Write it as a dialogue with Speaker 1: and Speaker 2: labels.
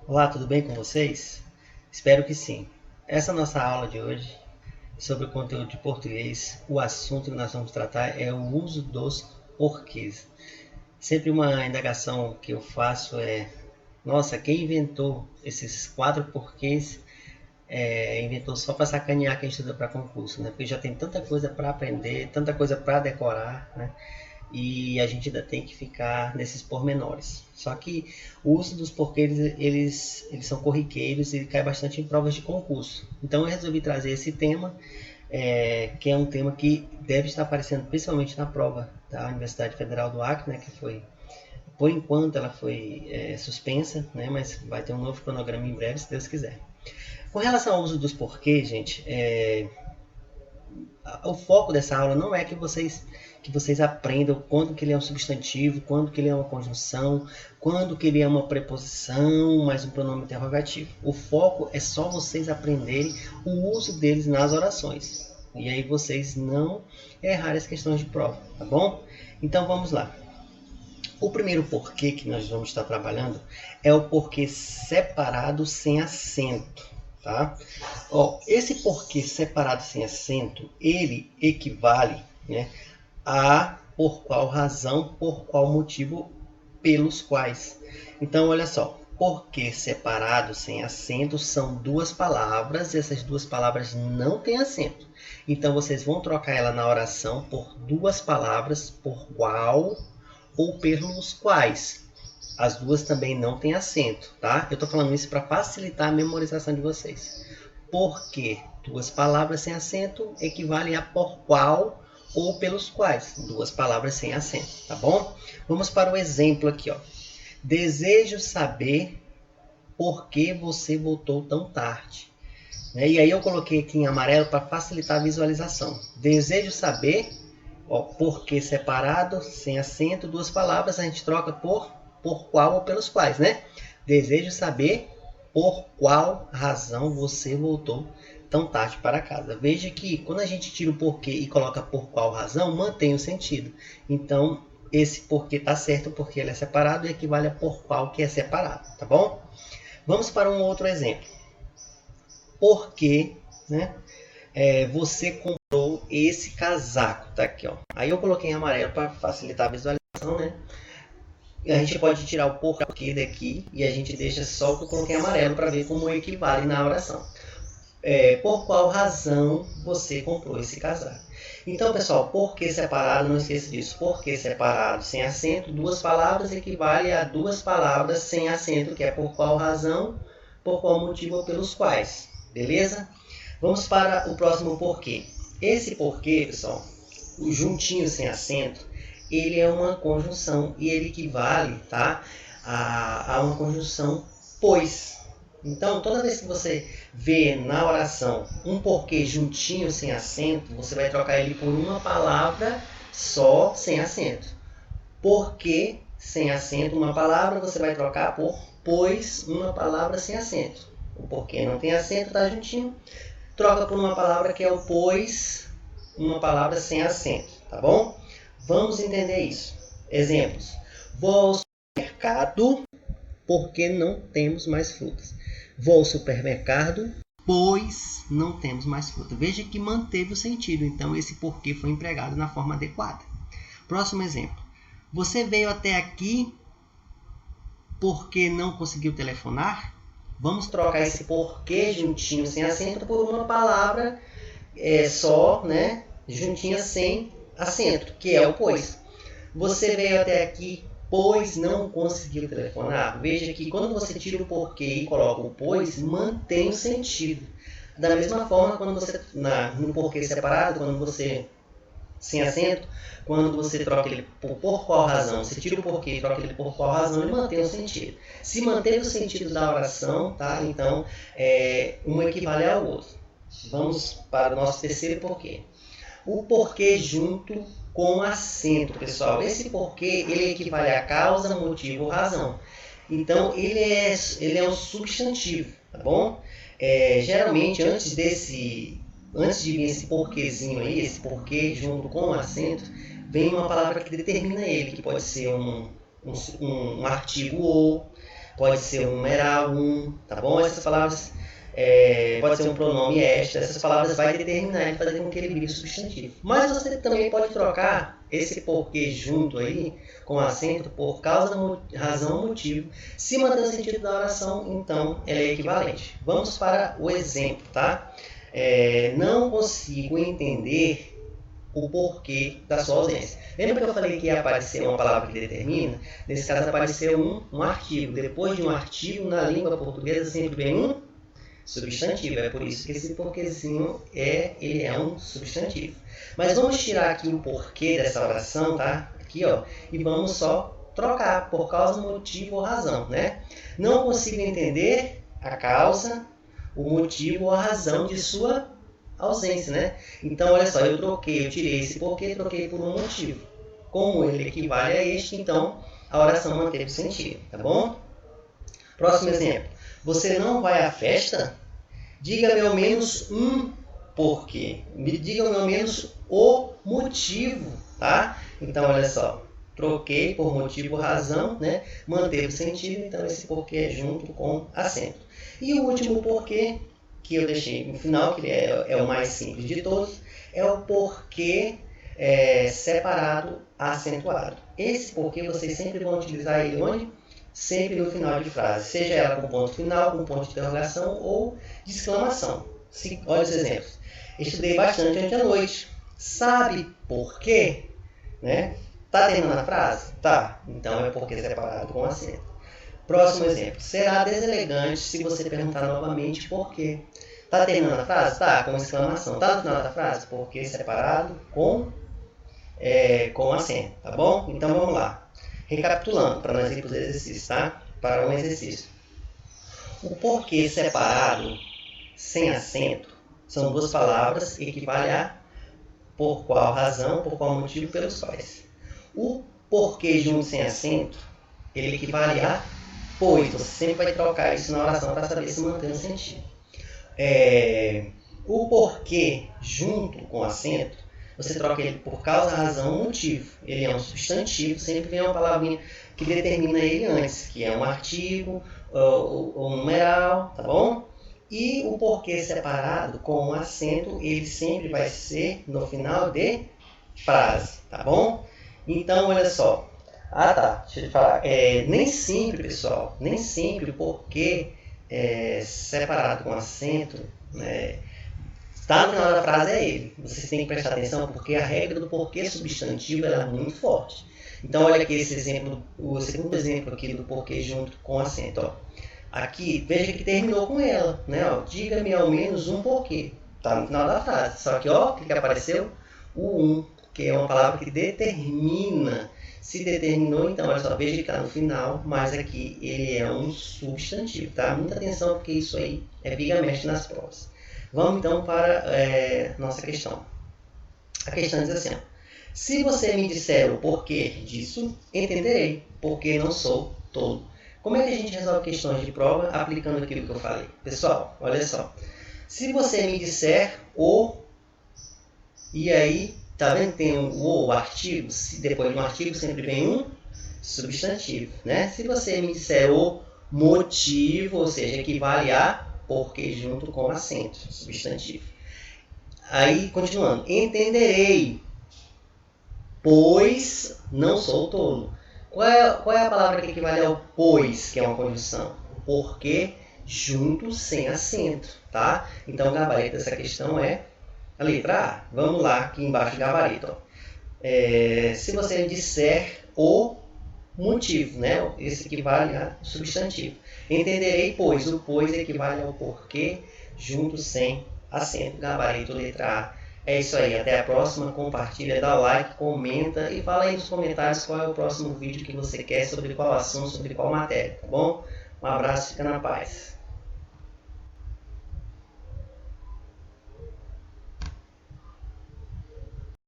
Speaker 1: Olá, tudo bem com vocês? Espero que sim. Essa nossa aula de hoje sobre o conteúdo de português, o assunto que nós vamos tratar é o uso dos porquês. Sempre uma indagação que eu faço é: nossa, quem inventou esses 4 porquês? Inventou só para sacanear quem estuda para concurso, né? Porque já tem tanta coisa para aprender, tanta coisa para decorar, né? E a gente ainda tem que ficar nesses pormenores. Só que o uso dos porquês, eles são corriqueiros e cai bastante em provas de concurso. Então eu resolvi trazer esse tema, que é um tema que deve estar aparecendo principalmente na prova da Universidade Federal do Acre, né, que foi, por enquanto, ela foi suspensa, né, mas vai ter um novo cronograma em breve, se Deus quiser. Com relação ao uso dos porquês, gente, o foco dessa aula não é que vocês aprendam quando que ele é um substantivo, quando que ele é uma conjunção, quando que ele é uma preposição, mais um pronome interrogativo. O foco é só vocês aprenderem o uso deles nas orações. E aí vocês não errarem as questões de prova, tá bom? Então vamos lá. O primeiro porquê que nós vamos estar trabalhando é o porquê separado sem acento. Tá? Esse porquê separado sem acento, ele equivale, né, a por qual razão, por qual motivo, pelos quais. Então, olha só, porquê separado sem acento são duas palavras, e essas duas palavras não têm acento. Então, vocês vão trocar ela na oração por duas palavras, por qual ou pelos quais. As duas também não têm acento, tá? Eu estou falando isso para facilitar a memorização de vocês. Porque duas palavras sem acento equivalem a por qual ou pelos quais. Duas palavras sem acento, tá bom? Vamos para o exemplo aqui, ó. Desejo saber por que você voltou tão tarde. E aí eu coloquei aqui em amarelo para facilitar a visualização. Desejo saber, por que separado, sem acento, duas palavras, a gente troca por qual ou pelos quais, né? Desejo saber por qual razão você voltou tão tarde para casa. Veja que quando a gente tira o porquê e coloca por qual razão, mantém o sentido. Então, esse porquê está certo porque ele é separado e equivale a por qual que é separado, tá bom? Vamos para um outro exemplo. Por que, né, você comprou esse casaco? Tá aqui, ó. Aí eu coloquei em amarelo para facilitar a visualização, né? A gente pode tirar o porquê daqui e a gente deixa só o que eu coloquei em amarelo para ver como equivale na oração. Por qual razão você comprou esse casaco? Então, pessoal, porquê separado, não esqueça disso. Porquê separado sem acento, duas palavras equivale a duas palavras sem acento, que é por qual razão, por qual motivo ou pelos quais. Beleza? Vamos para o próximo porquê. Esse porquê, pessoal, o juntinho sem acento, ele é uma conjunção e ele equivale, tá, a uma conjunção pois. Então, toda vez que você vê na oração um porquê juntinho sem acento, você vai trocar ele por uma palavra só sem acento. Porquê sem acento, uma palavra, você vai trocar por pois, uma palavra sem acento. O porquê não tem acento, está juntinho. Troca por uma palavra que é o pois, uma palavra sem acento, tá bom? Vamos entender isso. Exemplos. Vou ao supermercado porque não temos mais frutas. Vou ao supermercado pois não temos mais fruta. Veja que manteve o sentido, então esse porquê foi empregado na forma adequada. Próximo exemplo. Você veio até aqui porque não conseguiu telefonar? Vamos trocar esse porquê juntinho sem acento por uma palavra só, né, juntinha sem acento, que é o pois. Você veio até aqui pois não conseguiu telefonar. Veja que quando você tira o porquê e coloca o pois, mantém o sentido. Da mesma forma, quando você no porquê separado, quando você sem acento, quando você troca ele por qual razão, você tira o porquê e troca ele por qual razão, ele mantém o sentido. Se manteve o sentido da oração, tá? Então, um equivale ao outro. Vamos para o nosso terceiro porquê. O porquê junto com acento, pessoal. Esse porquê, ele equivale a causa, motivo ou razão. Então, ele é um substantivo, tá bom? Geralmente, antes de vir esse porquezinho aí, esse porquê junto com o acento, vem uma palavra que determina ele, que pode ser um artigo ou, pode ser um numeral, tá bom? Essas palavras pode ser um pronome extra, essas palavras vai determinar e fazer com que ele vire substantivo. Mas você também pode trocar esse porquê junto aí, com acento, por causa, razão, motivo. Se manter o sentido da oração, então ela é equivalente. Vamos para o exemplo, tá? Não consigo entender o porquê da sua ausência. Lembra que eu falei que ia aparecer uma palavra que determina? Nesse caso apareceu um artigo. Depois de um artigo, na língua portuguesa sempre vem um substantivo. É por isso que esse porquezinho ele é um substantivo. Mas vamos tirar aqui o porquê dessa oração, tá? Aqui, ó, e vamos só trocar por causa, motivo ou razão, né? Não consigo entender a causa, o motivo ou a razão de sua ausência, né? Então, olha só, eu tirei esse porquê, troquei por um motivo. Como ele equivale a este, então a oração manteve sentido, tá bom? Próximo exemplo. Você não vai à festa? Diga-me ao menos um porquê. Diga-me ao menos o motivo, tá? Então, olha só. Troquei por motivo, razão, né? Manteve sentido, então esse porquê é junto com acento. E o último porquê, que eu deixei no final, que é o mais simples de todos, é o porquê separado, acentuado. Esse porquê vocês sempre vão utilizar ele onde? Sempre no final de frase, seja ela com ponto final, com ponto de interrogação ou de exclamação. Olha os exemplos. Estudei bastante ontem à noite. Sabe por quê? Né? Tá terminando a frase? Tá. Então é porquê separado com acento. Próximo exemplo. Será deselegante se você perguntar novamente por quê. Tá terminando a frase? Tá. Com exclamação. Tá no final da frase? Porquê separado com acento. Tá bom? Então vamos lá. Recapitulando, para nós ir para os exercícios, tá? Para um exercício. O porquê separado, sem acento, são duas palavras, equivale a por qual razão, por qual motivo, pelos quais. O porquê junto sem acento, ele equivale a pois. Você sempre vai trocar isso na oração para saber se mantém o sentido. O porquê junto com acento, você troca ele por causa, razão, motivo. Ele é um substantivo, sempre vem uma palavrinha que determina ele antes, que é um artigo, ou um numeral, tá bom? E o porquê separado com um acento, ele sempre vai ser no final de frase, tá bom? Então, olha só. Deixa eu te falar. Nem sempre, pessoal, nem sempre o porquê separado com acento, está no final da frase é ele. Vocês têm que prestar atenção porque a regra do porquê substantivo é muito forte. Então, olha aqui esse exemplo, o segundo exemplo aqui do porquê junto com acento. Ó. Aqui, veja que terminou com ela. Né? Diga-me ao menos um porquê. Está no final da frase. Só que, ó, o que apareceu? O um, que é uma palavra que determina. Se determinou, então, olha só, veja que está no final, mas aqui ele é um substantivo. Tá? Muita atenção porque isso aí é viga-mestre nas provas. Vamos então para nossa questão. A questão diz assim: ó, se você me disser o porquê disso, entenderei, porque não sou tolo. Como é que a gente resolve questões de prova aplicando aquilo que eu falei? Pessoal, olha só. Se você me disser o, e aí, tá vendo que tem o artigo? Depois de um artigo sempre vem um substantivo. Né? Se você me disser o motivo, ou seja, equivale a porque junto com acento, substantivo. Aí, continuando. Entenderei, pois não sou tolo. Qual é a palavra que equivale ao pois, que é uma conjunção? Porque junto sem acento, tá? Então, o gabarito dessa questão é a letra A. Vamos lá, aqui embaixo do gabarito. Ó. Se você disser o motivo, né? Esse equivale a substantivo. Entenderei, pois. O pois equivale ao porquê, junto sem acento. Gabarito, letra A. É isso aí. Até a próxima. Compartilha, dá like, comenta e fala aí nos comentários qual é o próximo vídeo que você quer, sobre qual assunto, sobre qual matéria, tá bom? Um abraço, fica na paz.